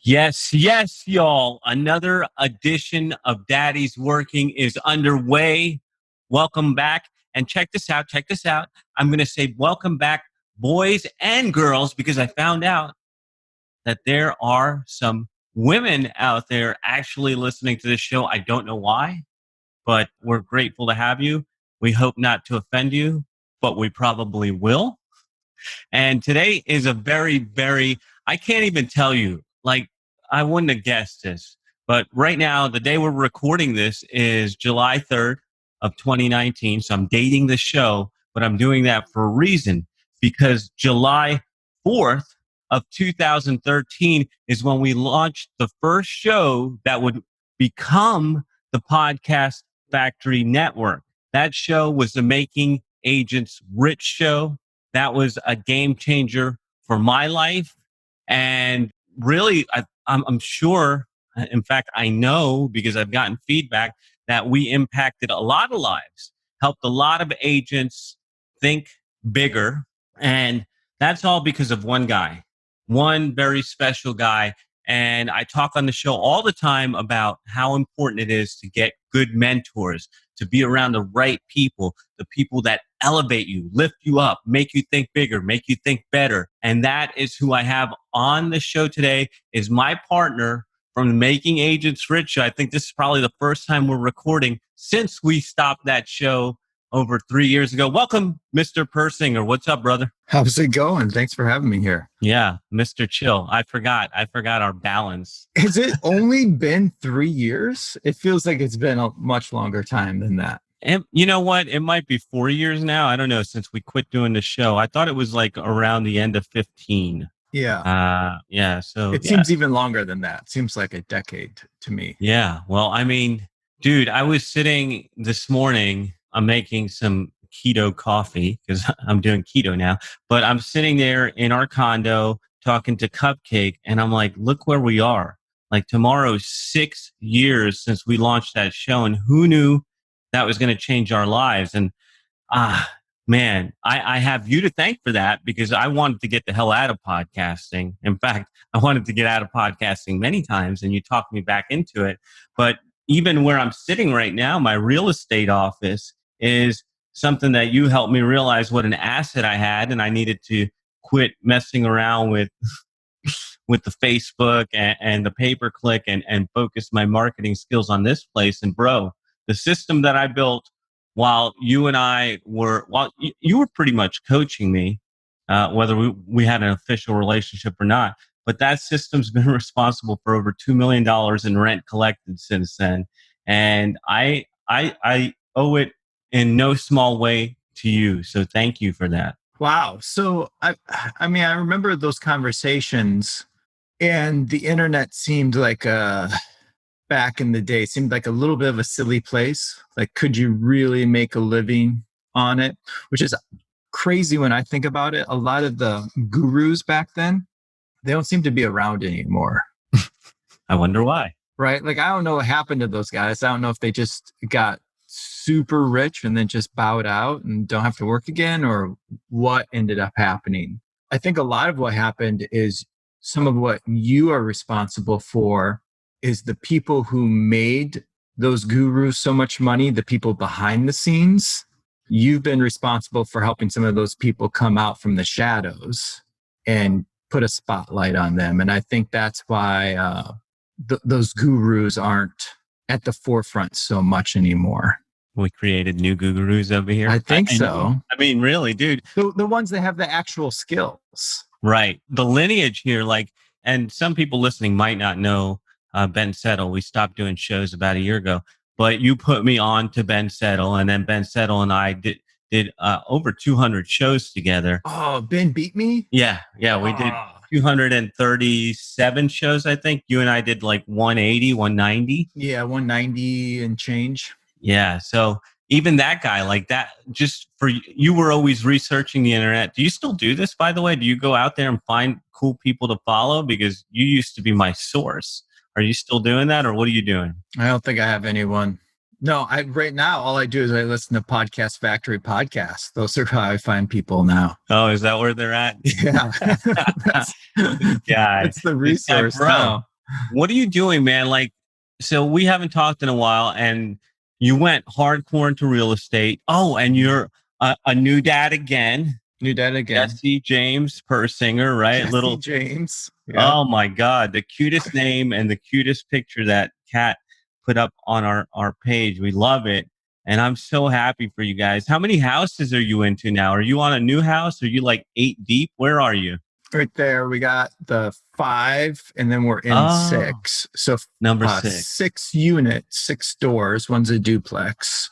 Yes, yes, y'all. Another edition of Daddy's Working is underway. Welcome back. And check this out. Check this out. I'm going to say welcome back, boys and girls, because I found out that there are some women out there actually listening to this show. I don't know why, but we're grateful to have you. We hope not to offend you, but we probably will. And today is a I can't even tell you, like, I wouldn't have guessed this. But right now, the day we're recording this is July 3rd of 2019. So I'm dating the show, but I'm doing that for a reason because July 4th of 2013 is when we launched the first show that would become the Podcast Factory Network. That show was the Making Agents Rich show. That was a game changer for my life. And really, I'm sure, in fact, I know because I've gotten feedback that we impacted a lot of lives, helped a lot of agents think bigger. And that's all because of one guy, one very special guy. And I talk on the show all the time about how important it is to get good mentors, to be around the right people, the people that elevate you, lift you up, make you think bigger, make you think better. And that is who I have on the show today is my partner from the Making Agents Rich show. I think this is probably the first time we're recording since we stopped that show over 3 years ago. Welcome, Mr. Persinger. What's up, brother? How's it going? Thanks for having me here. Yeah, Mr. Chill. I forgot our balance. Has it only been 3 years? It feels like it's been a much longer time than that. And you know what? It might be 4 years now. I don't know, since we quit doing the show. I thought it was like around the end of 15. Yeah. So it seems even longer than that. It seems like a decade to me. Yeah. Well, I mean, dude, I was sitting this morning. I'm making some keto coffee because I'm doing keto now. But I'm sitting there in our condo talking to Cupcake, and I'm like, look where we are. Like tomorrow's 6 years since we launched that show, and who knew that was going to change our lives? And man, I have you to thank for that because I wanted to get the hell out of podcasting. In fact, I wanted to get out of podcasting many times, and you talked me back into it. But even where I'm sitting right now, my real estate office is something that you helped me realize what an asset I had, and I needed to quit messing around with the Facebook and the pay-per-click and focus my marketing skills on this place. And bro, the system that I built while you and I were, you were pretty much coaching me, whether we had an official relationship or not, but that system's been responsible for over $2 million in rent collected since then. And I owe it in no small way to you. So thank you for that. Wow. So I mean, I remember those conversations, and the internet seemed like back in the day, seemed like a little bit of a silly place. Like, could you really make a living on it? Which is crazy when I think about it. A lot of the gurus back then, they don't seem to be around anymore. I wonder why. Right? Like, I don't know what happened to those guys. I don't know if they just got super rich and then just bowed out and don't have to work again, or what ended up happening. I think a lot of what happened is some of what you are responsible for is the people who made those gurus so much money, the people behind the scenes. You've been responsible for helping some of those people come out from the shadows and put a spotlight on them. And I think that's why those gurus aren't at the forefront so much anymore. We created new gurus over here. I think so. I mean, really, dude. The ones that have the actual skills. Right. The lineage here, like, and some people listening might not know Ben Settle. We stopped doing shows about a year ago, but you put me on to Ben Settle, and then Ben Settle and I did over 200 shows together. Oh, Ben beat me? Yeah, we did 237 shows, I think. You and I did like 180, 190. Yeah, 190 and change. Yeah, so even that guy, like that, just for you were always researching the internet. Do you still do this, by the way? Do you go out there and find cool people to follow? Because you used to be my source. Are you still doing that, or what are you doing? I don't think I have anyone. No, right now, all I do is I listen to Podcast Factory podcasts. Those are how I find people now. Oh, is that where they're at? Yeah. That's the resource now. What are you doing, man? Like, so we haven't talked in a while, and you went hardcore into real estate. Oh, and you're a new dad again. New dad again. Jesse James Persinger, right? Jesse Little, James. Yep. oh my God, the cutest name and the cutest picture that Kat put up on our page. We love it. And I'm so happy for you guys. How many houses are you into now? Are you on a new house? Are you like 8 deep? Where are you? Right there, we got the 5, and then we're in Oh, 6. So number 6. 6 units, 6 doors. One's a duplex,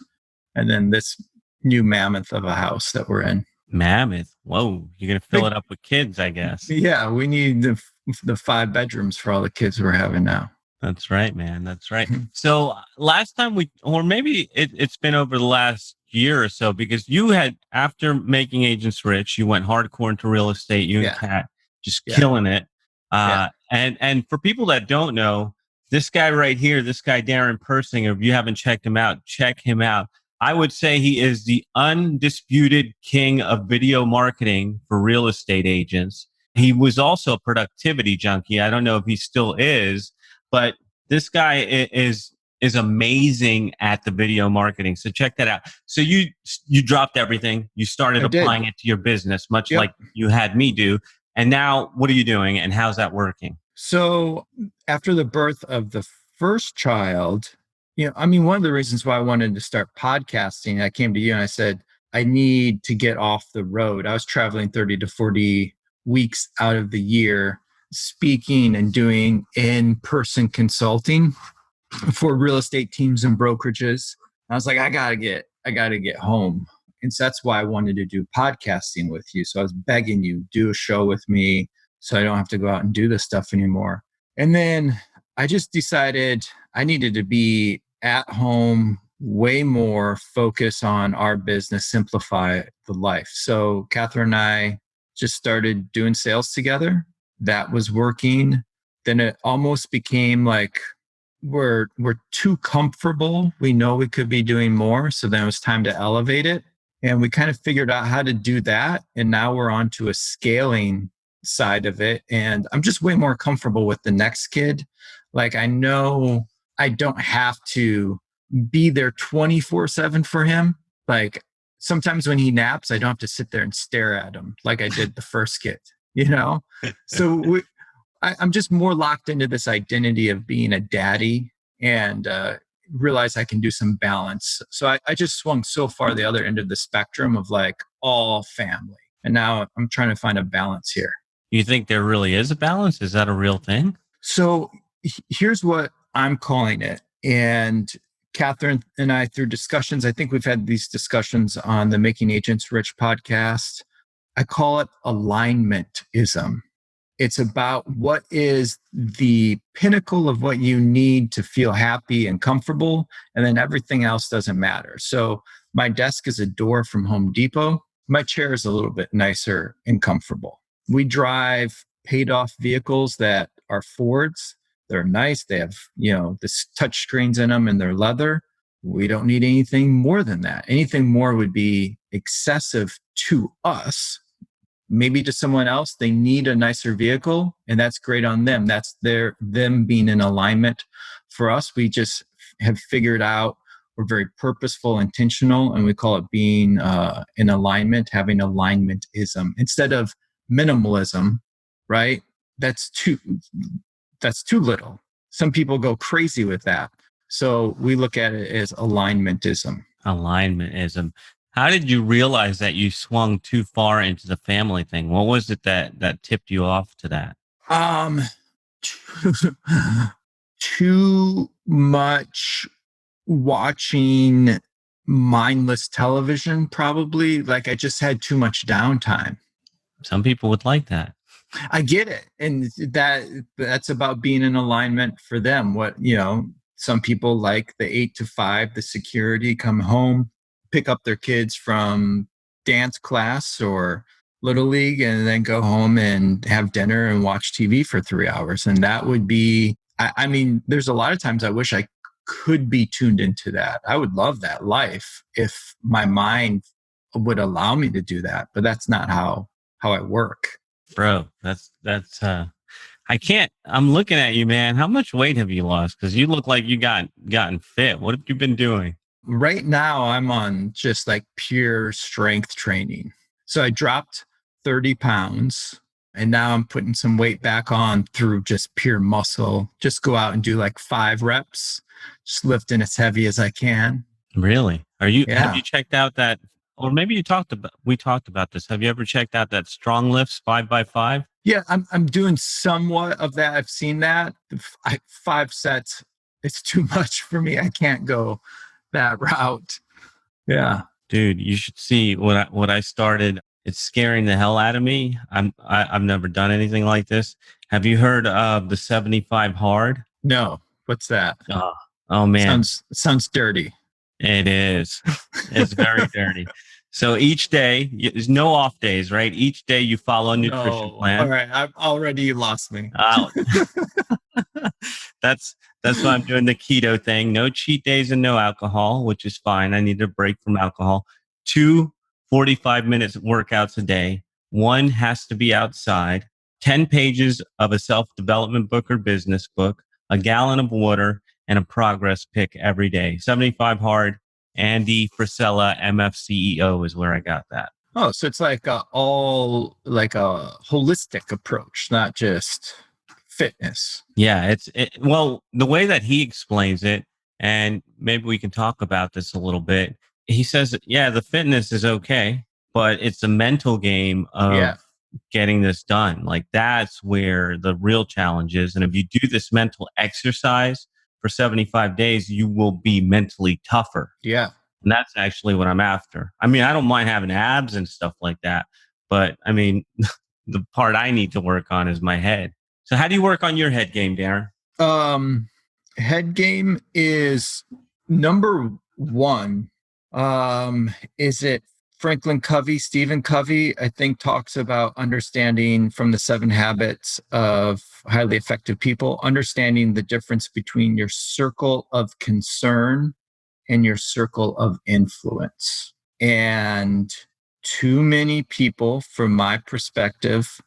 and then this new mammoth of a house that we're in. Mammoth. Whoa, you're gonna fill Big, it up with kids, I guess. yeah, we need the 5 bedrooms for all the kids we're having now. That's right, man. That's right. So last time or maybe it's been over the last year or so, because you had, after making agents rich, you went hardcore into real estate. You and Yeah, Kat just yeah, killing it. yeah. And for people that don't know, this guy right here, this guy Darin Persinger, if you haven't checked him out, check him out. I would say he is the undisputed king of video marketing for real estate agents. He was also a productivity junkie. I don't know if he still is, but this guy is amazing at the video marketing. So check that out. So you dropped everything. You started I did. applying it to your business, much Yep. like you had me do. And now what are you doing, and how's that working? So after the birth of the first child, one of the reasons why I wanted to start podcasting, I came to you and I said, I need to get off the road. I was traveling 30 to 40 weeks out of the year, speaking and doing in-person consulting for real estate teams and brokerages. I was like, I gotta get home. And so that's why I wanted to do podcasting with you. So I was begging you, do a show with me so I don't have to go out and do this stuff anymore. And then I just decided I needed to be at home, way more focus on our business, simplify the life. So Catherine and I just started doing sales together. That was working. Then it almost became like we're too comfortable. We know we could be doing more. So then it was time to elevate it. And we kind of figured out how to do that. And now we're on to a scaling side of it. And I'm just way more comfortable with the next kid. Like, I know I don't have to be there 24/7 for him. Like, sometimes when he naps, I don't have to sit there and stare at him like I did the first kid, you know? So I'm just more locked into this identity of being a daddy, and realize I can do some balance. So I just swung so far the other end of the spectrum of like all family. And now I'm trying to find a balance here. You think there really is a balance? Is that a real thing? So here's what I'm calling it. And Catherine and I, through discussions, I think we've had these discussions on the Making Agents Rich podcast. I call it alignmentism. It's about what is the pinnacle of what you need to feel happy and comfortable, and then everything else doesn't matter. So my desk is a door from Home Depot. My chair is a little bit nicer and comfortable. We drive paid off vehicles that are Fords. They're nice. They have, this touch screens in them, and they're leather. We don't need anything more than that. Anything more would be excessive to us. Maybe to someone else, they need a nicer vehicle, and that's great on them. That's them being in alignment. For us, we just have figured out we're very purposeful, intentional, and we call it being in alignment, having alignmentism instead of minimalism, right? That's too little. Some people go crazy with that. So we look at it as alignmentism. Alignmentism. How did you realize that you swung too far into the family thing? What was it that tipped you off to that? Too much watching mindless television, probably. Like, I just had too much downtime. Some people would like that. I get it. And that's about being in alignment for them. Some people like the 8 to 5, the security, come home, pick up their kids from dance class or little league, and then go home and have dinner and watch TV for 3 hours. And that would be, there's a lot of times I wish I could be tuned into that. I would love that life if my mind would allow me to do that, but that's not how I work. Bro, I can't. I'm looking at you, man. How much weight have you lost? Because you look like you gotten fit. What have you been doing? Right now, I'm on just like pure strength training. So I dropped 30 pounds and now I'm putting some weight back on through just pure muscle. Just go out and do like 5 reps, just lifting as heavy as I can. Really? Have Yeah. you checked out that, or maybe we talked about this. Have you ever checked out that strong lifts 5x5? Yeah, I'm doing somewhat of that. I've seen that. 5 sets, it's too much for me. I can't go that route. Yeah. Dude, you should see what I started. It's scaring the hell out of me. I've never done anything like this. Have you heard of the 75 hard? No. What's that? Oh, oh man, Sounds dirty. it is. It's very dirty. So each day, there's no off days, right? Each day you follow a nutrition No. All plan. right. I've already lost me. Uh, that's why I'm doing the keto thing. No cheat days and no alcohol, which is fine. I need a break from alcohol. 2 45-minute workouts a day. One has to be outside. 10 pages of a self-development book or business book, a gallon of water, and a progress pick every day. 75 hard. Andy Frisella, MFCEO is where I got that. Oh, so it's like all like a holistic approach, not just fitness. Yeah, well, the way that he explains it, and maybe we can talk about this a little bit. He says, yeah, the fitness is okay, but it's a mental game Yeah. of getting this done. Like that's where the real challenge is. And if you do this mental exercise for 75 days, you will be mentally tougher. Yeah. And that's actually what I'm after. I mean, I don't mind having abs and stuff like that, but I mean, the part I need to work on is my head. So how do you work on your head game, Darin? Head game is number one. Is it Franklin Covey, Stephen Covey, I think talks about understanding from the 7 habits of highly effective people, understanding the difference between your circle of concern and your circle of influence. And too many people, from my perspective,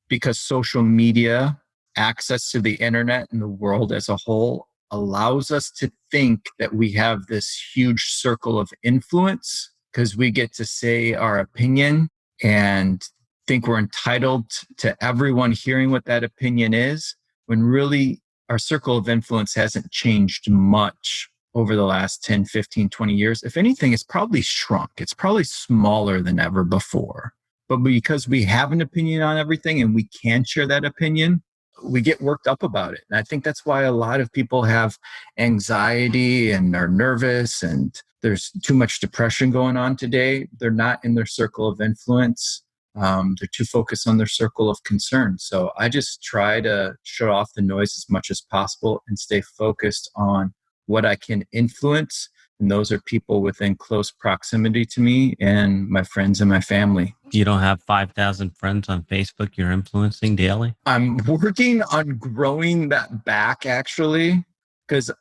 because social media, access to the internet and the world as a whole allows us to think that we have this huge circle of influence because we get to say our opinion and think we're entitled to everyone hearing what that opinion is, when really our circle of influence hasn't changed much over the last 10, 15, 20 years. If anything, it's probably shrunk. It's probably smaller than ever before. But because we have an opinion on everything and we can share that opinion, we get worked up about it. And I think that's why a lot of people have anxiety and are nervous, and there's too much depression going on today. They're not in their circle of influence. They're too focused on their circle of concern. So I just try to shut off the noise as much as possible and stay focused on what I can influence. And those are people within close proximity to me and my friends and my family. You don't have 5,000 friends on Facebook you're influencing daily? I'm working on growing that back, actually, because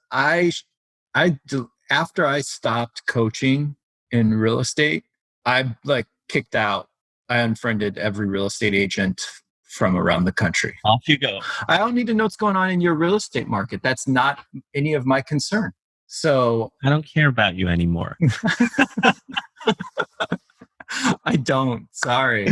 after I stopped coaching in real estate, I kicked out. I unfriended every real estate agent from around the country. Off you go. I don't need to know what's going on in your real estate market. That's not any of my concern. So I don't care about you anymore. I don't. Sorry.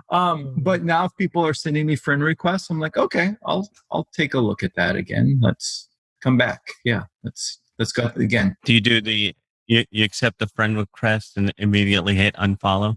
But now if people are sending me friend requests, I'm like, okay, I'll take a look at that again. Let's come back. Yeah, let's go again. Do you do you accept the friend request and immediately hit unfollow?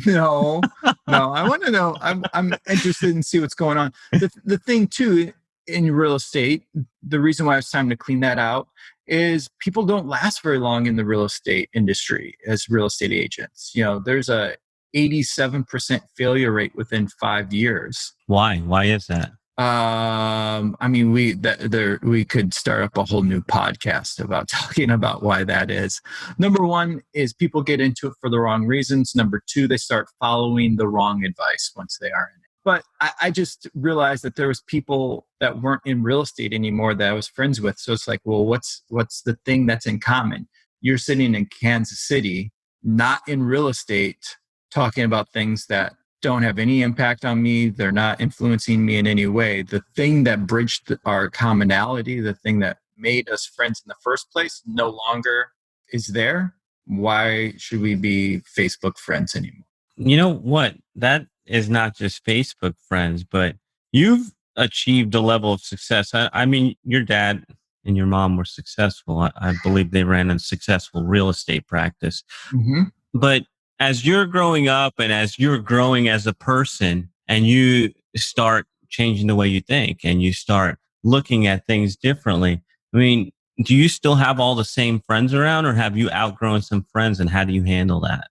No. I want to know. I'm interested in see what's going on. The thing too in real estate, the reason why it's time to clean that out is people don't last very long in the real estate industry as real estate agents. There's a 87% failure rate within 5 years. Why? Why is that? I mean, we could start up a whole new podcast about talking about why that is. Number one is people get into it for the wrong reasons. Number two, they start following the wrong advice once they are in it. But I just realized that there was people that weren't in real estate anymore that I was friends with. So it's like, well, what's the thing that's in common? You're sitting in Kansas City, not in real estate, talking about things that don't have any impact on me. They're not influencing me in any way. The thing that bridged our commonality, the thing that made us friends in the first place, no longer is there. Why should we be Facebook friends anymore? You know what? That is not just Facebook friends, but you've achieved a level of success. I mean, your dad and your mom were successful. I believe they ran a successful real estate practice. Mm-hmm. But as you're growing up and as you're growing as a person and you start changing the way you think and you start looking at things differently, I mean, do you still have all the same friends around or have you outgrown some friends and how do you handle that?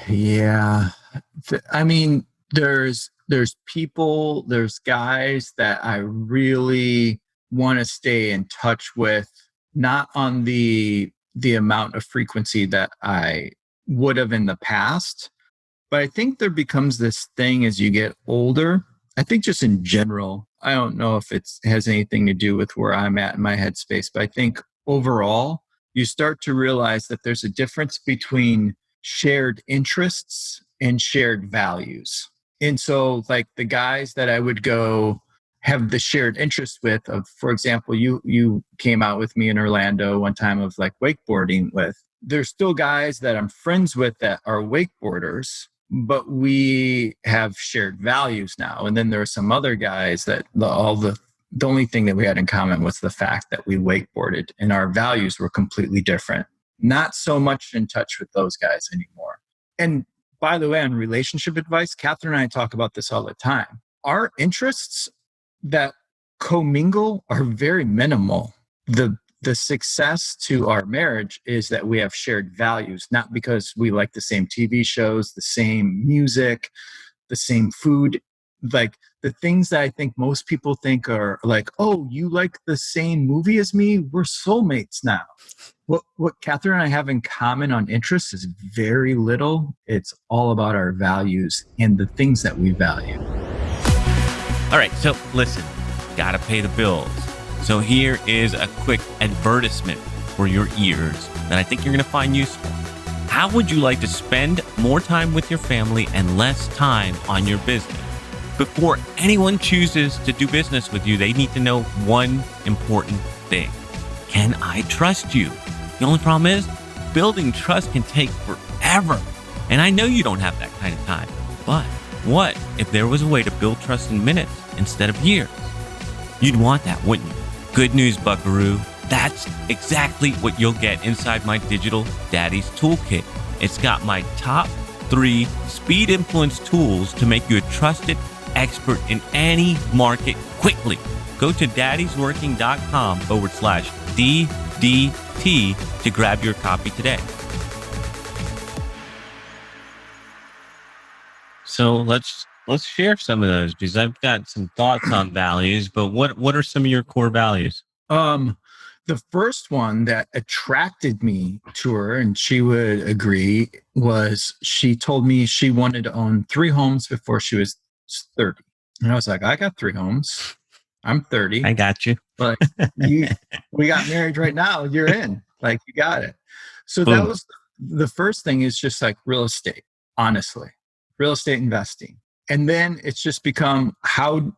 Yeah. I mean, there's people, there's guys that I really want to stay in touch with, not on the amount of frequency that I would have in the past. But I think there becomes this thing as you get older. I think just in general, I don't know if it has anything to do with where I'm at in my headspace, but I think overall, you start to realize that there's a difference between shared interests and shared values. And so, like the guys that I would go have the shared interest with, of, for example, you came out with me in Orlando one time of like wakeboarding with. There's still guys that I'm friends with that are wakeboarders, but we have shared values now. And then there are some other guys that the only thing that we had in common was the fact that we wakeboarded and our values were completely different. Not so much in touch with those guys anymore. And by the way, on relationship advice, Catherine and I talk about this all the time. Our interests that commingle are very minimal. The success to our marriage is that we have shared values, not because we like the same TV shows, the same music, the same food. Like the things that I think most people think are like, oh, you like the same movie as me? We're soulmates now. What Catherine and I have in common on interests is very little. It's all about our values and the things that we value. All right, so listen, gotta pay the bills. So here is a quick advertisement for your ears that I think you're going to find useful. How would you like to spend more time with your family and less time on your business? Before anyone chooses to do business with you, they need to know one important thing. Can I trust you? The only problem is building trust can take forever. And I know you don't have that kind of time. But what if there was a way to build trust in minutes instead of years? You'd want that, wouldn't you? Good news, buckaroo. That's exactly what you'll get inside my digital daddy's toolkit. It's got my top 3 speed influence tools to make you a trusted expert in any market quickly. Go to daddysworking.com/DDT to grab your copy today. So let's share some of those because I've got some thoughts on values, but what are some of your core values? The first one that attracted me to her, and she would agree, was she told me she wanted to own 3 homes before she was 30. And I was like, I got 3 homes. I'm 30. I got you. Like we got married right now. You're in. Like you got it. So Boom. that was the first thing, is just like real estate, honestly, real estate investing. And then it's just become how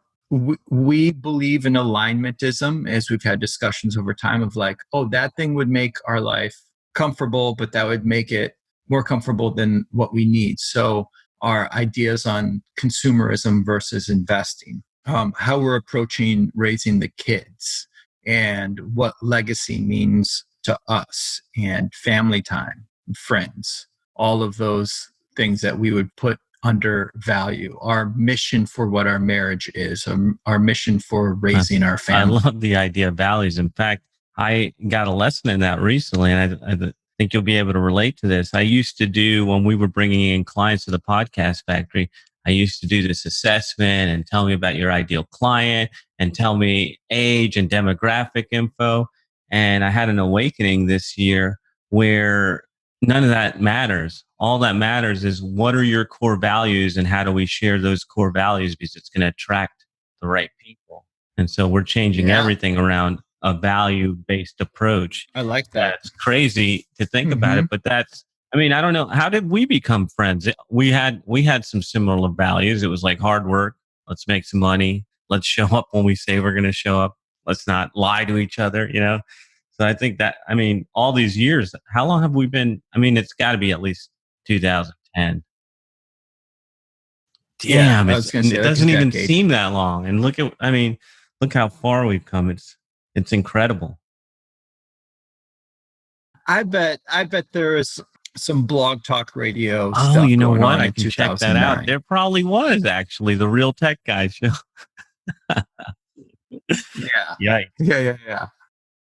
we believe in alignmentism, as we've had discussions over time of like, oh, that thing would make our life comfortable, but that would make it more comfortable than what we need. So our ideas on consumerism versus investing, how we're approaching raising the kids and what legacy means to us, and family time, friends, all of those things that we would put under value, our mission for what our marriage is, our mission for raising our family. I love the idea of values. In fact, I got a lesson in that recently, and I think you'll be able to relate to this. I used to do, when we were bringing in clients to the podcast factory, I used to do this assessment and tell me about your ideal client and tell me age and demographic info. And I had an awakening this year where none of that matters. All that matters is what are your core values and how do we share those core values, because it's going to attract the right people. And so we're changing everything around a value-based approach. I like that. That's crazy to think about it, but that's I mean, I don't know. How did we become friends? We had some similar values. It was like hard work. Let's make some money. Let's show up when we say we're going to show up. Let's not lie to each other, you know? So I think that, I mean, all these years, how long have we been? I mean, it's got to be at least 2010. Yeah, Damn, I was going to say it like a doesn't even decade. seem that long. And I mean, look how far we've come. It's incredible. I bet there is some blog talk radio Oh, stuff you know going what? on I in can check that out. 2009. There probably was actually the Real Tech Guy show. Yeah. Yikes. Yeah.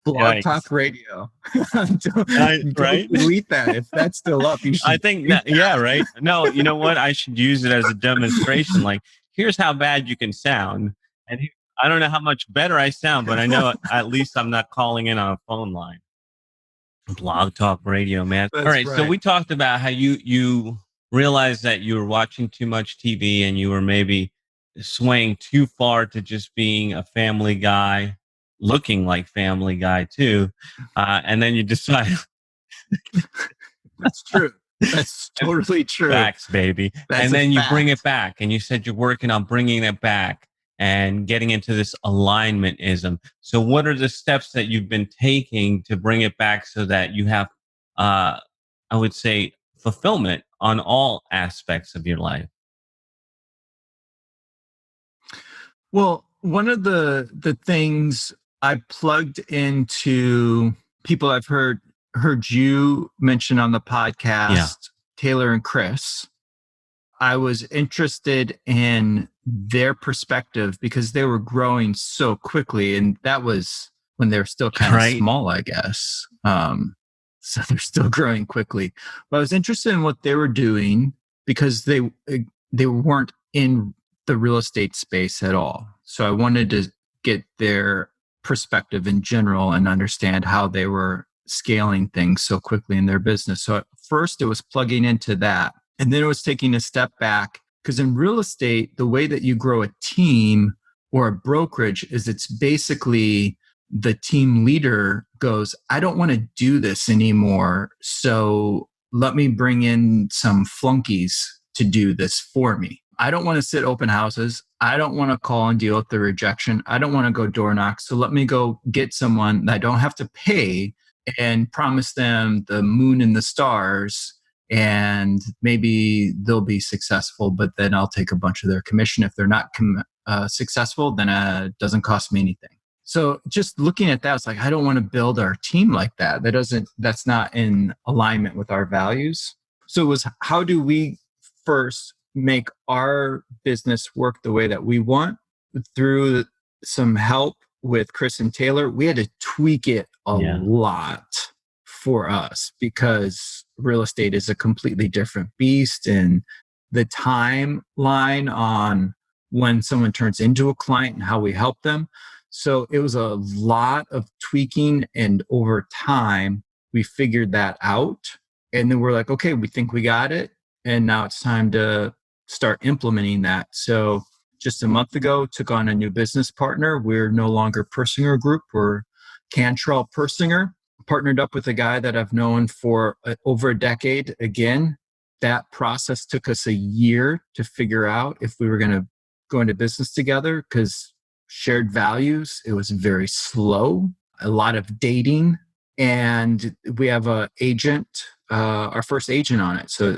Blog Yikes. Talk Radio. don't, Right? don't delete that. If that's still up, you I should think delete that, yeah, right. No, you know what? I should use it as a demonstration. Like, here's how bad you can sound. And I don't know how much better I sound, but I know that. at least I'm not calling in on a phone line. Blog Talk Radio, man. All That's right. So right. we talked about how you realized that you were watching too much TV and you were maybe swaying too far to just being a family guy, looking like Family Guy too. And then you decide That's true. That's totally true. facts, baby. That's And a then you bring it fact. back and you said you're working on bringing it back and getting into this alignmentism. So what are the steps that you've been taking to bring it back so that you have, I would say, fulfillment on all aspects of your life? Well, one of the things I plugged into people I've heard you mention on the Yeah. podcast, Taylor and Chris. I was interested in their perspective because they were growing so quickly, and that was when they were still kind of Right. small, I guess. So they're still growing quickly. But I was interested in what they were doing because they weren't in the real estate space at all. So I wanted to get their perspective in general and understand how they were scaling things so quickly in their business. So at first it was plugging into that. And then it was taking a step back because in real estate, the way that you grow a team or a brokerage is it's basically the team leader goes, I don't want to do this anymore. So let me bring in some flunkies to do this for me. I don't want to sit open houses. I don't want to call and deal with the rejection. I don't want to go door knock. So let me go get someone that I don't have to pay and promise them the moon and the stars, and maybe they'll be successful, but then I'll take a bunch of their commission. If they're not successful, then it doesn't cost me anything. So just looking at that, it's like, I don't want to build our team like that. That's not in alignment with our values. So it was, how do we first make our business work the way that we want? Through some help with Chris and Taylor, we had to tweak it a lot for us because real estate is a completely different beast, and the timeline on when someone turns into a client and how we help them. So it was a lot of tweaking, and over time we figured that out, and then we're like, okay, we think we got it, and now it's time to start implementing that. So just a month ago, took on a new business partner. We're no longer Persinger Group. We're Cantrell Persinger. Partnered up with a guy that I've known for over a decade. Again, that process took us a year to figure out if we were going to go into business together because shared values. It was very slow, a lot of dating. And we have an agent, our first agent on it. So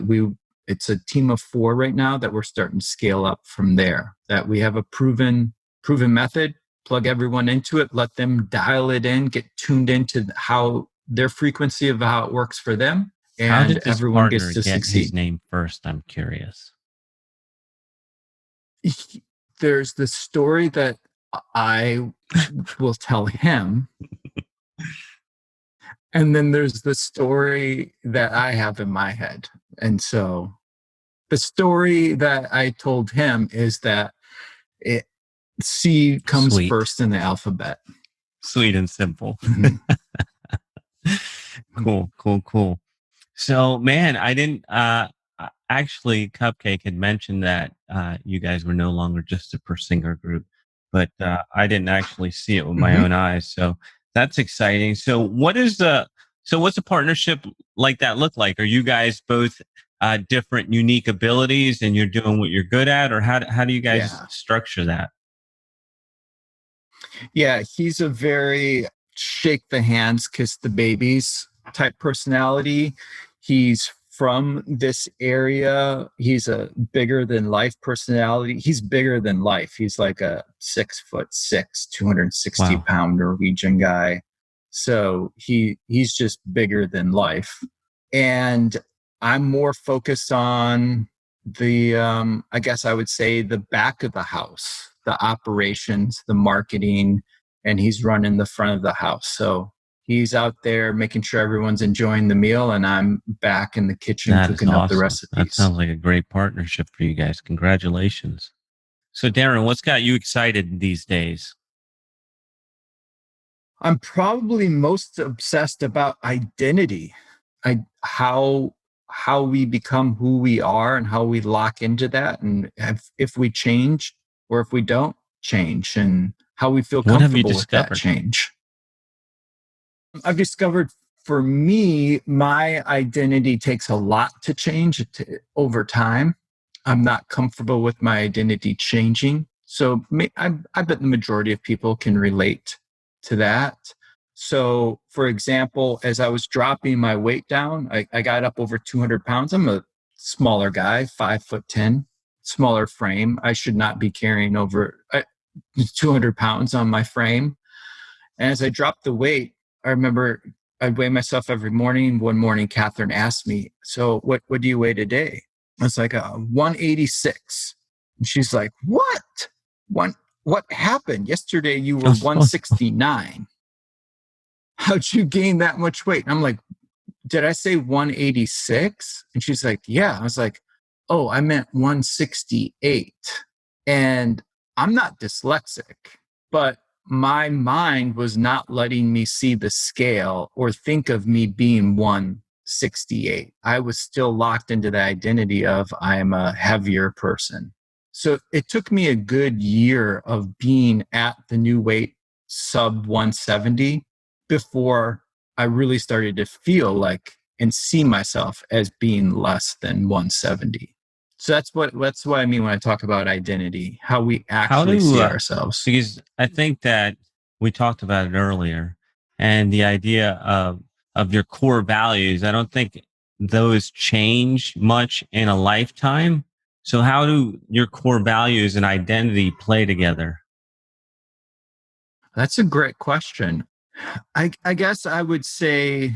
it's a team of 4 right now that we're starting to scale up from there. That we have a proven method, plug everyone into it, let them dial it in, get tuned into how their frequency of how it works for them. And how did this everyone partner gets to get succeed. his name first? I'm curious. There's the story that I will tell him. And then there's the story that I have in my head. And so the story that I told him is that C comes Sweet. first in the alphabet. Sweet and simple. Mhm. Cool. So, man, I didn't actually, Cupcake had mentioned that you guys were no longer just a Persinger group, but I didn't actually see it with my own eyes. So that's exciting. So what is So what's a partnership like that look like? Are you guys both different unique abilities and you're doing what you're good at, or how do you guys Yeah. structure that? Yeah. He's a very shake the hands, kiss the babies type personality. He's from this area. He's a bigger than life personality. He's bigger than life. He's like a 6'6", 260 Wow. pound Norwegian guy. So he's just bigger than life. And I'm more focused on the I guess I would say the back of the house, the operations, the marketing, and he's running the front of the house. So he's out there making sure everyone's enjoying the meal, and I'm back in the kitchen That is cooking up the awesome. That recipes. sounds like a great partnership for you guys. Congratulations. So Darin, what's got you excited these days? I'm probably most obsessed about identity. How we become who we are and how we lock into that, and if we change or if we don't change, and how we feel What have you comfortable with that discovered? change. I've discovered for me, my identity takes a lot to change over time. I'm not comfortable with my identity changing. So I bet the majority of people can relate to that. So, for example, as I was dropping my weight down, I got up over 200 pounds. I'm a smaller guy, 5'10", smaller frame. I should not be carrying over 200 pounds on my frame. And as I dropped the weight, I remember I'd weigh myself every morning. One morning, Catherine asked me, "So what do you weigh today?" I was like, 186. And she's like, "What? What happened? Yesterday you were 169. How'd you gain that much weight?" And I'm like, "Did I say 186?" And she's like, "Yeah." I was like, "Oh, I meant 168. And I'm not dyslexic, but my mind was not letting me see the scale or think of me being 168. I was still locked into the identity of I'm a heavier person. So it took me a good year of being at the new weight, sub 170, before I really started to feel like and see myself as being less than 170. So that's what I mean when I talk about identity, how we How actually do see ourselves. because I think that we talked about it earlier, and the idea of your core values. I don't think those change much in a lifetime. So how do your core values and identity play together? That's a great question. I guess I would say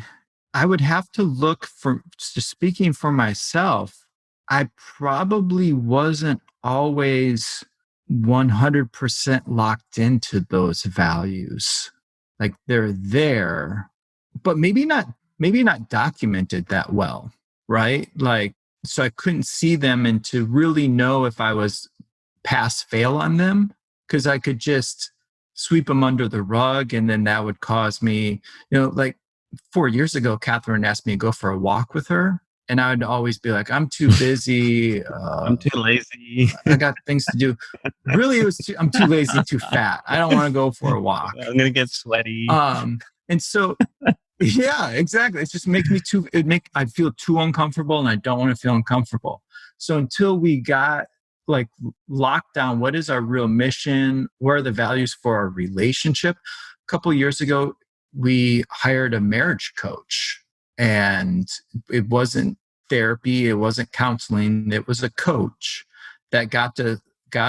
I would have to look for, just speaking for myself, I probably wasn't always 100% locked into those values. Like they're there, but maybe not documented that well, right? Like, so I couldn't see them and to really know if I was pass fail on them, because I could just sweep them under the rug, and then that would cause me, like 4 years ago, Catherine asked me to go for a walk with her. And I would always be like, I'm too busy. I'm too lazy. I got things to do. Really, I'm too lazy, too fat. I don't want to go for a walk. I'm gonna get sweaty. And so, yeah, exactly. It just makes me I feel too uncomfortable, and I don't want to feel uncomfortable. So until we got like locked down, what is our real mission? What are the values for our relationship? A couple of years ago, we hired a marriage coach, and it wasn't therapy, it wasn't counseling, it was a coach that got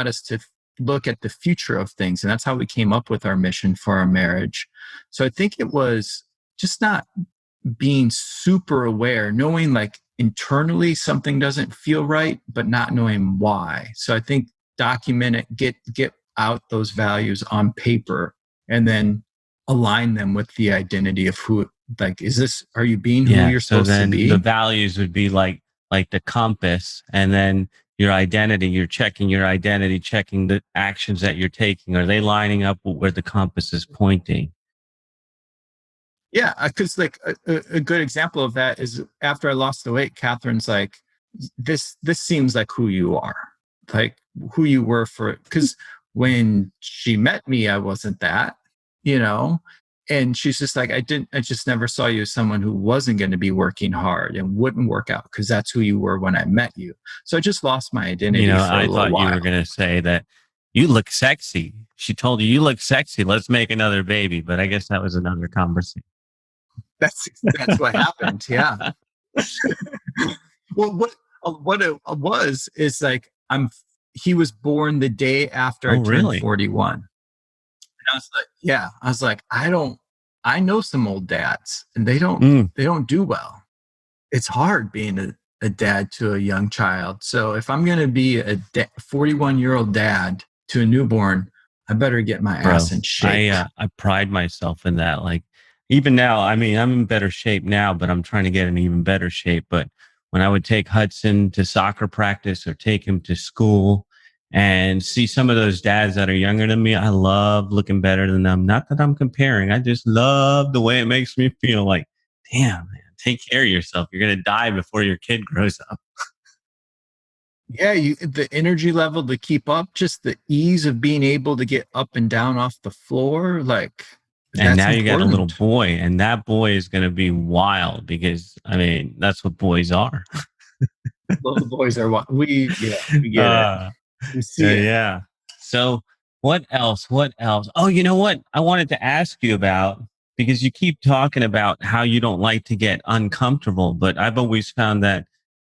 us to look at the future of things. And that's how we came up with our mission for our marriage. So I think it was just not being super aware, knowing like internally something doesn't feel right, but not knowing why. So I think document it, get out those values on paper, and then align them with the identity of who, like, are you being who Yeah. you're So supposed to then the be? values would be like the compass, and then your identity. You're checking your identity, checking the actions that you're taking. Are they lining up with where the compass is pointing? Yeah, because like a good example of that is after I lost the weight, Catherine's like, this seems like who you are, like who you were for. Because when she met me, I wasn't that, you know, And she's just like, I just never saw you as someone who wasn't going to be working hard and wouldn't work out because that's who you were when I met you. So I just lost my identity for a I little thought you while. were going to say that you look sexy. She told you look sexy. Let's make another baby. But I guess that was another conversation. That's what happened. Yeah. Well, what it was is like he was born the day after I Oh, turned really? 41. And I was like, yeah, I was like, I know some old dads and they don't do well. It's hard being a dad to a young child. So if I'm going to be a 41-year-old dad to a newborn, I better get my ass Bro, in shape. I pride myself in that. Like, even now, I mean, I'm in better shape now, but I'm trying to get in even better shape. But when I would take Hudson to soccer practice or take him to school and see some of those dads that are younger than me, I love looking better than them. Not that I'm comparing. I just love the way it makes me feel like, damn, man, take care of yourself. You're going to die before your kid grows up. Yeah, the energy level to keep up, just the ease of being able to get up and down off the floor, like And that's now you got a little important. boy, and that boy is going to be wild because, I mean, that's what boys are. Little boys are what we get it. uh, We see it. yeah. So, what else? What else? Oh, you know what? I wanted to ask you about because you keep talking about how you don't like to get uncomfortable, but I've always found that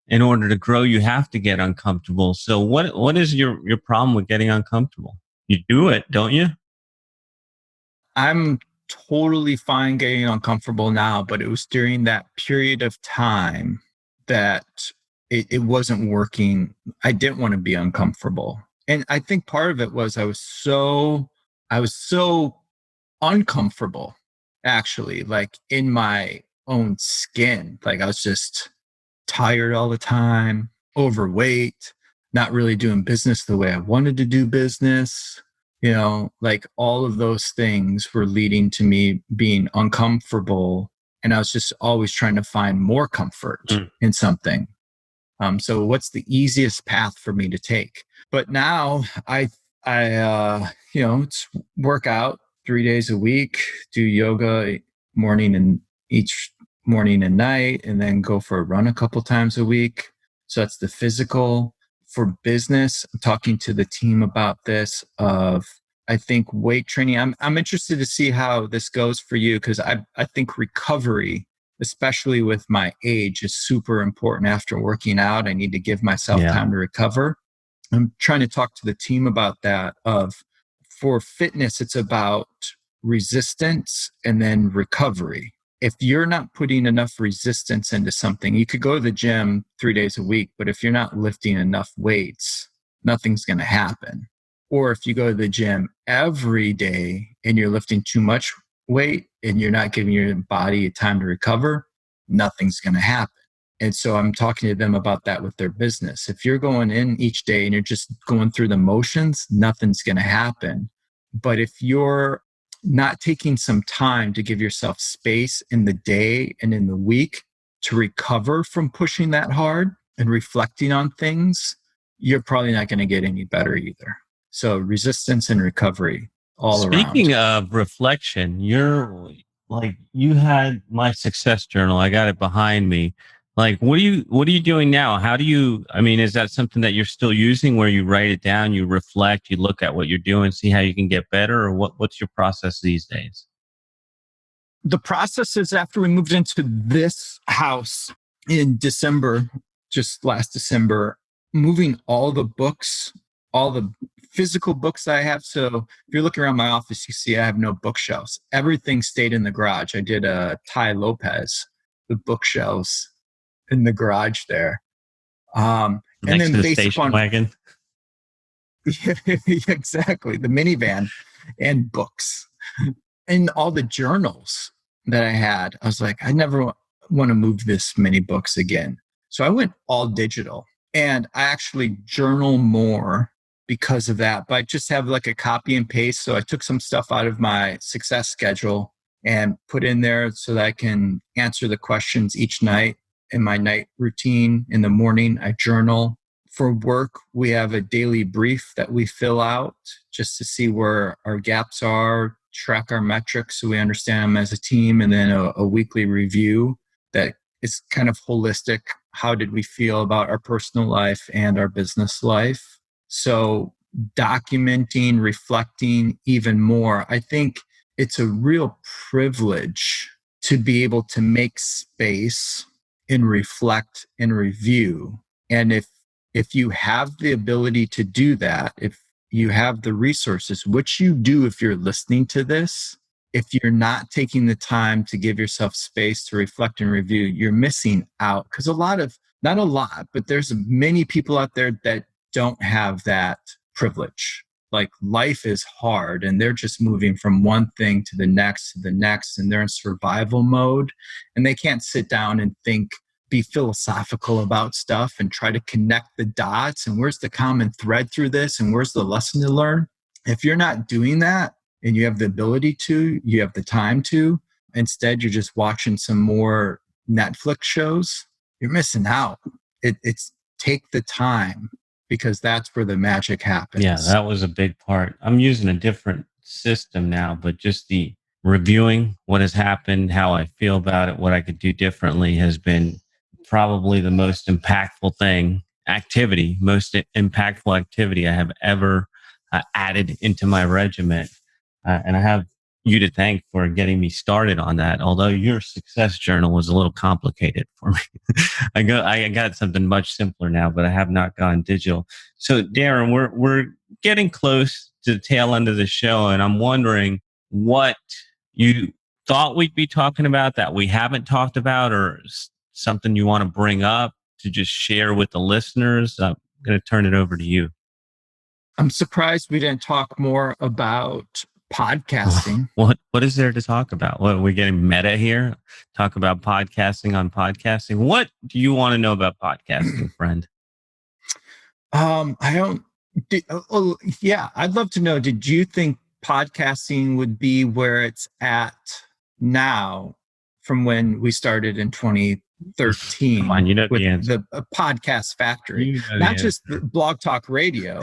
in order to grow, you have to get uncomfortable. So, what is your problem with getting uncomfortable? You do it, don't you? I'm totally fine getting uncomfortable now, but it was during that period of time that it wasn't working. I didn't want to be uncomfortable. And I think part of it was I was so uncomfortable actually, like in my own skin. Like I was just tired all the time, overweight, not really doing business the way I wanted to do business. Like all of those things were leading to me being uncomfortable. And I was just always trying to find more comfort Mm. in something. So what's the easiest path for me to take? But now it's work out 3 days a week, do yoga morning and each morning and night, and then go for a run a couple times a week. So that's the physical. For business, I'm talking to the team about this of I think weight training. I'm interested to see how this goes for you because I think recovery, especially with my age, is super important after working out. I need to give myself Yeah. time to recover. I'm trying to talk to the team about that of for fitness, it's about resistance and then recovery. If you're not putting enough resistance into something, you could go to the gym 3 days a week, but if you're not lifting enough weights, nothing's going to happen. Or if you go to the gym every day and you're lifting too much weight and you're not giving your body time to recover, nothing's going to happen. And so I'm talking to them about that with their business. If you're going in each day and you're just going through the motions, nothing's going to happen. But if you're not taking some time to give yourself space in the day and in the week to recover from pushing that hard and reflecting on things, you're probably not going to get any better either. So resistance and recovery all around. Speaking of reflection, you had my success journal. I got it behind me. Like, what are you doing now? How do you, I mean, is that something that you're still using where you write it down, you reflect, you look at what you're doing, see how you can get better, or what's your process these days? The process is after we moved into this house in December, just last December, moving all the books, all the physical books I have. So if you're looking around my office, you see I have no bookshelves. Everything stayed in the garage. I did a Ty Lopez, the bookshelves in the garage there. And Next to then the based station upon wagon? exactly the minivan and books and all the journals that I had, I was like, I never want to move this many books again. So I went all digital and I actually journal more because of that. But I just have like a copy and paste. So I took some stuff out of my success schedule and put in there so that I can answer the questions each night in my night routine. In the morning, I journal. For work, we have a daily brief that we fill out just to see where our gaps are, track our metrics so we understand them as a team, and then a weekly review that is kind of holistic. How did we feel about our personal life and our business life? So documenting, reflecting even more. I think it's a real privilege to be able to make space and reflect and review. And if you have the ability to do that, if you have the resources, which you do if you're listening to this, if you're not taking the time to give yourself space to reflect and review, you're missing out. Because not a lot, but there's many people out there that don't have that privilege. Like, life is hard and they're just moving from one thing to the next, and they're in survival mode, and they can't sit down and think, be philosophical about stuff and try to connect the dots and where's the common thread through this and where's the lesson to learn. If you're not doing that and you have the ability to, you have the time to, instead you're just watching some more Netflix shows, you're missing out. It's take the time, because that's where the magic happens. Yeah, that was a big part. I'm using a different system now, but just the reviewing what has happened, how I feel about it, what I could do differently has been probably the most impactful impactful activity I have ever added into my regiment. And I have you to thank for getting me started on that. Although your success journal was a little complicated for me. I got something much simpler now, but I have not gone digital. So Darin, we're getting close to the tail end of the show, and I'm wondering what you thought we'd be talking about that we haven't talked about, or something you want to bring up to just share with the listeners. I'm going to turn it over to you. I'm surprised we didn't talk more about podcasting. What is there to talk about? What, are we getting meta here? Talk about podcasting on podcasting. What do you want to know about podcasting, friend? I'd love to know. Did you think podcasting would be where it's at now from when we started in 2013? Come on, you know with the answer. The podcast factory, You know not just Blog Talk Radio.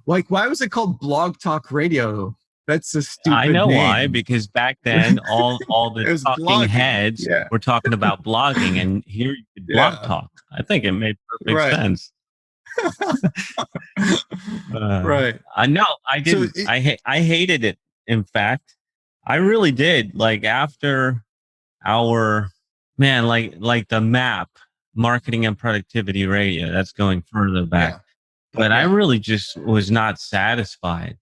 Like, why was it called Blog Talk Radio? That's a stupid I know name. why, because back then all the talking blogging. heads were talking about blogging, and here you could blog talk. I think it made perfect sense. Right. I know I didn't. So I hated it. In fact, I really did. Like, after our like the MAP, marketing and productivity radio, that's going further back. Yeah. But I really just was not satisfied.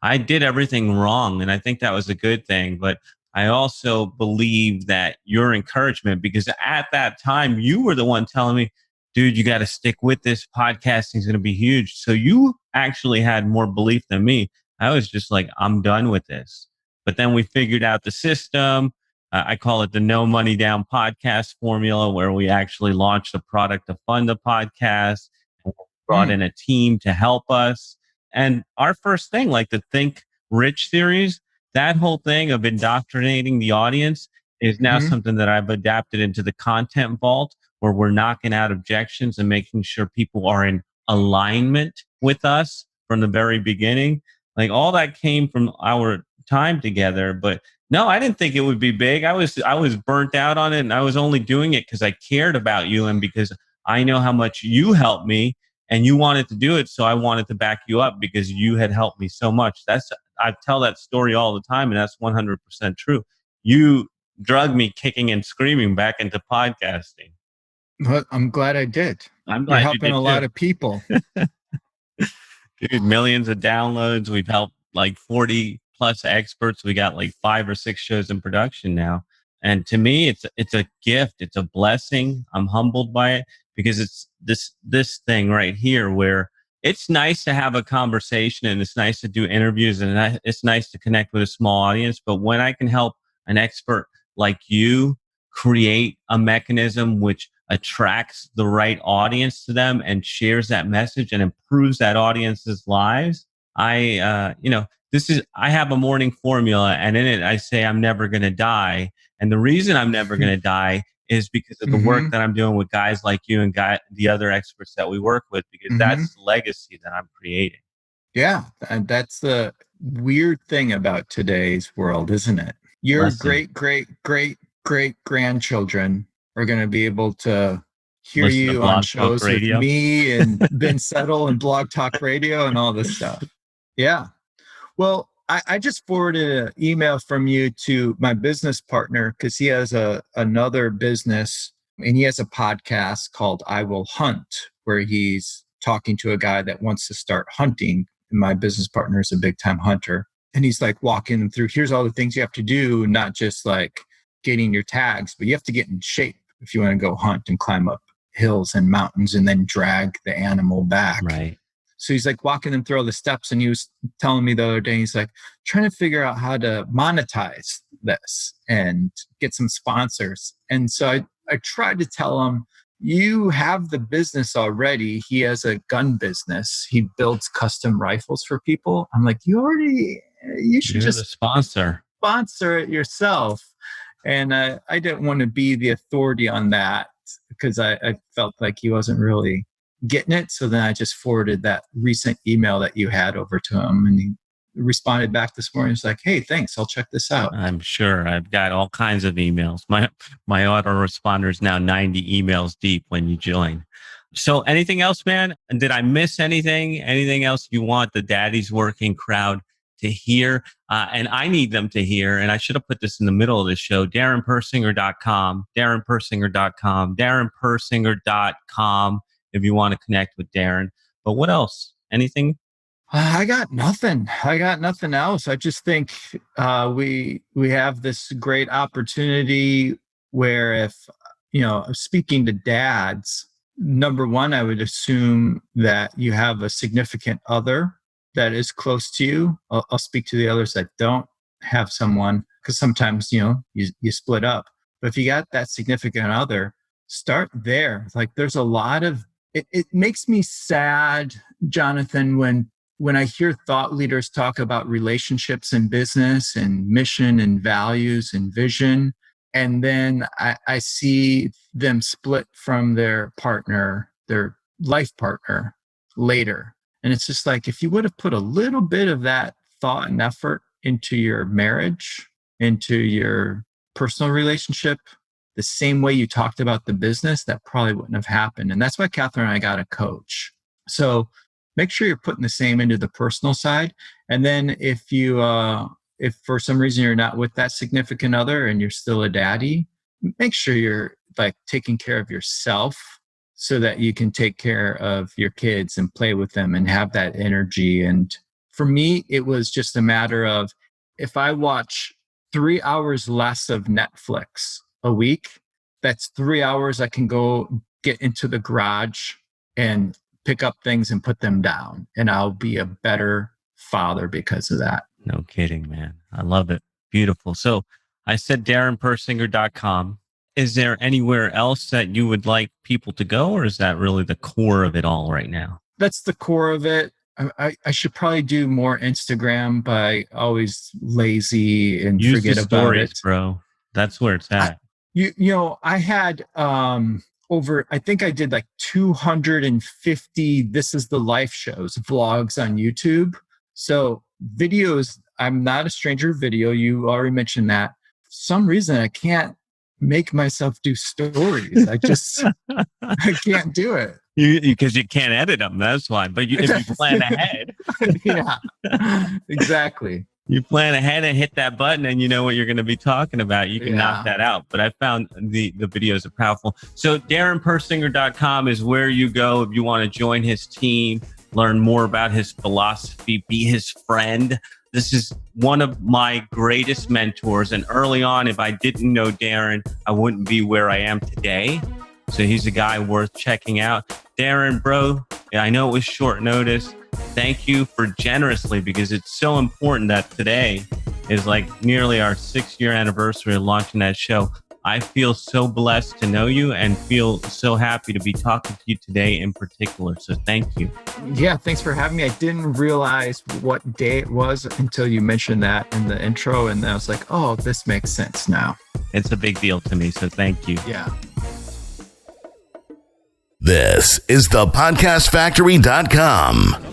I did everything wrong, and I think that was a good thing. But I also believe that your encouragement, because at that time you were the one telling me, dude, you got to stick with this. Podcasting is going to be huge. So you actually had more belief than me. I was just like, I'm done with this. But then we figured out the system. I call it the no money down podcast formula, where we actually launched a product to fund the podcast, and brought in a team to help us. And our first thing, like the Think Rich series, that whole thing of indoctrinating the audience is now something that I've adapted into the content vault, where we're knocking out objections and making sure people are in alignment with us from the very beginning. Like, all that came from our time together. But no, I didn't think it would be big. I was burnt out on it, and I was only doing it because I cared about you and because I know how much you helped me, and you wanted to do it. So I wanted to back you up because you had helped me so much. I tell that story all the time, and that's 100% true. You drug me kicking and screaming back into podcasting. But I'm glad I did. I'm glad you're helping a lot of people. Dude, millions of downloads. We've helped like 40 plus experts. We got like 5 or 6 shows in production now. And to me, it's a gift. It's a blessing. I'm humbled by it, because it's this thing right here where it's nice to have a conversation, and it's nice to do interviews, and it's nice to connect with a small audience. But when I can help an expert like you create a mechanism which attracts the right audience to them and shares that message and improves that audience's lives, I have a morning formula, and in it I say I'm never going to die. And the reason I'm never going to die is because of the work that I'm doing with guys like you and the other experts that we work with, because that's the legacy that I'm creating. Yeah, and that's the weird thing about today's world, isn't it? Your Listen, great grandchildren are going to be able to hear listen to you on Blog Talk shows with Radio. me and Ben Settle and Blog Talk Radio and all this stuff. Yeah. Well, I just forwarded an email from you to my business partner because he has another business and he has a podcast called I Will Hunt, where he's talking to a guy that wants to start hunting. And my business partner is a big time hunter. And he's like walking them through, here's all the things you have to do, not just like getting your tags, but you have to get in shape if you want to go hunt and climb up hills and mountains and then drag the animal back. Right. So he's like walking them through all the steps. And he was telling me the other day, he's like trying to figure out how to monetize this and get some sponsors. And so I tried to tell him, you have the business already. He has a gun business. He builds custom rifles for people. I'm like, you should You're just the sponsor. sponsor it yourself. And I didn't want to be the authority on that because I felt like he wasn't really getting it. So then I just forwarded that recent email that you had over to him, and he responded back this morning. He's like, hey, thanks. I'll check this out. I'm sure I've got all kinds of emails. My autoresponder is now 90 emails deep when you join. So anything else, man? And did I miss anything? Anything else you want the Daddy's Working crowd to hear? And I need them to hear, and I should have put this in the middle of the show, DarinPersinger.com, DarinPersinger.com if you want to connect with Darin. But what else? Anything? I got nothing else. I just think we have this great opportunity where if, speaking to dads, number one, I would assume that you have a significant other that is close to you. I'll speak to the others that don't have someone, because sometimes, you split up. But if you got that significant other, start there. Like there's a lot of, it makes me sad, Jonathan, when I hear thought leaders talk about relationships in business and mission and values and vision, and then I see them split from their partner, their life partner later. And it's just like, if you would have put a little bit of that thought and effort into your marriage, into your personal relationship, the same way you talked about the business, that probably wouldn't have happened. And that's why Catherine and I got a coach. So make sure you're putting the same into the personal side. And then if for some reason you're not with that significant other and you're still a daddy, make sure you're like taking care of yourself so that you can take care of your kids and play with them and have that energy. And for me, it was just a matter of, if I watch 3 hours less of Netflix a week, that's 3 hours I can go get into the garage and pick up things and put them down. And I'll be a better father because of that. No kidding, man. I love it. Beautiful. So I said DarinPersinger.com. Is there anywhere else that you would like people to go, or is that really the core of it all right now? That's the core of it. I should probably do more Instagram, but I always lazy and Use forget the about stories, it. bro. That's where it's at. I had I think I did like 250 This Is the Life shows, vlogs on YouTube. So videos, I'm not a stranger to video. You already mentioned that. For some reason, I can't make myself do stories. I can't do it. Because you can't edit them. That's why. But if you plan ahead. Yeah, exactly. You plan ahead and hit that button and you know what you're going to be talking about. You can knock that out. But I found the videos are powerful. So DarinPersinger.com is where you go if you want to join his team, learn more about his philosophy, be his friend. This is one of my greatest mentors. And early on, if I didn't know Darin, I wouldn't be where I am today. So he's a guy worth checking out. Darin, bro, I know it was short notice. Thank you for generously, because it's so important that today is like nearly our 6-year anniversary of launching that show. I feel so blessed to know you and feel so happy to be talking to you today in particular. So thank you. Yeah, thanks for having me. I didn't realize what day it was until you mentioned that in the intro. And I was like, oh, this makes sense now. It's a big deal to me. So thank you. Yeah. This is thepodcastfactory.com.